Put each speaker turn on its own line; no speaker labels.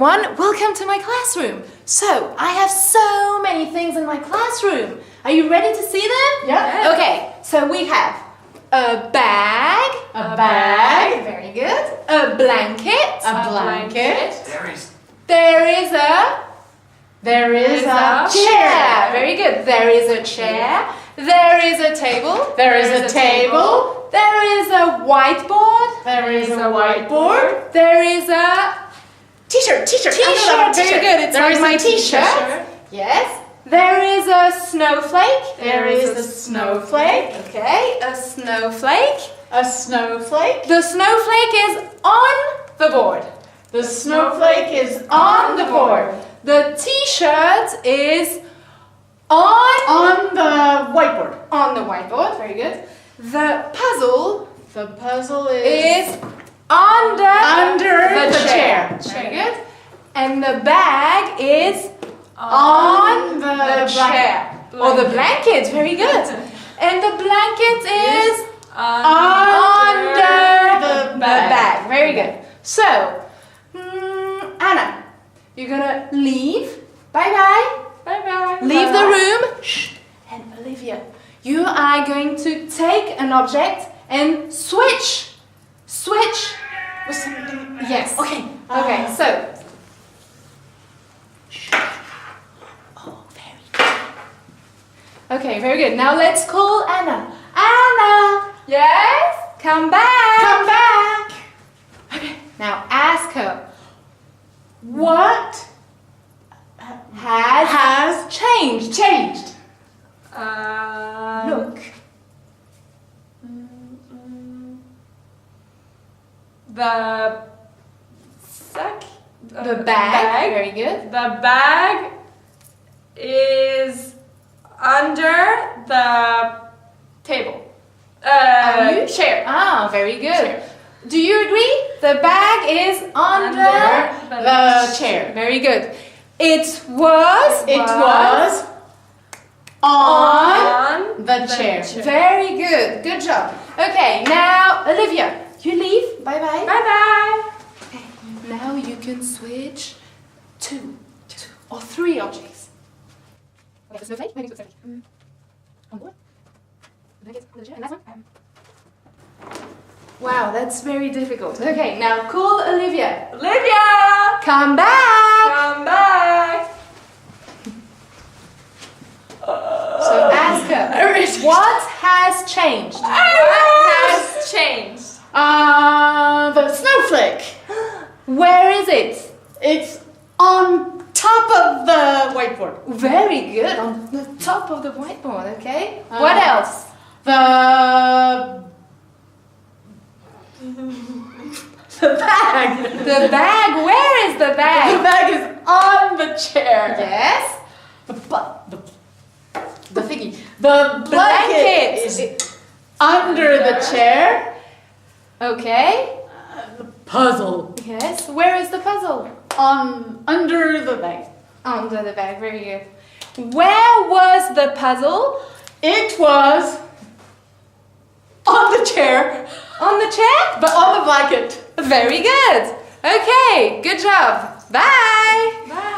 everyone, welcome to my classroom. So, I have so many things in my classroom. Are you ready to see them?
Yeah.
Okay, so we have a bag.
A bag.
Very good. A blanket.
A blanket.
There is a
chair.
Very good. There is a chair. There is a table.
There is a table.
There is a whiteboard.
There is a whiteboard.
There is a
T-shirt.
T-shirt. Very good. It's like my T-shirt. Yes. There is a snowflake.
There is a snowflake.
Okay, a snowflake.
A snowflake.
The snowflake is on the board.
The snowflake is on the board.
The T-shirt is on
the whiteboard.
On the whiteboard. Very good. The puzzle
is
under
the chair.
Very good. And the bag is
on the
chair. Or the blanket. Very good. And the blanket is under the bag. Very good. So, Anna, you're gonna leave. Bye-bye.
Bye-bye.
Leave the room. Shh. And Olivia, you are going to take an object and switch
with something.
Yes.
Okay.
Okay, so. Oh, very good. Okay, very good. Now let's call Anna. Anna! Yes? Come back!
Come back!
Okay, now ask her.
What
has changed?
Look.
The bag. Very good.
The bag is under the table. Chair.
Ah, very good.
Chair.
Do you agree? The bag is under
the chair.
Very good. It was
on the chair.
Very good. Good job. Okay, now Olivia, you leave. Bye-bye.
Bye-bye.
Okay, now you can switch two or three objects. Okay, the snowflake. Maybe snowflake. On board. The blanket on the chair. And last one. Wow, that's very difficult. Okay, now call Olivia.
Olivia!
Come back.
Come back.
So ask her. What has changed?
What has changed?
The snowflake.
Where is it?
It's on top of the whiteboard.
Very good. On the top of the whiteboard, okay? What else?
The bag.
The bag. Where is the
The
bag?
bag is on the chair.
Yes.
The thingy. The blanket is under the chair.
Okay.
The puzzle
Yes. Where is the puzzle?
under the bag.
Under the bag. Very good. Where was the puzzle?
It was on the chair,
On the chair?
but on the blanket.
Very good. Okay. Good job. Bye.
Bye.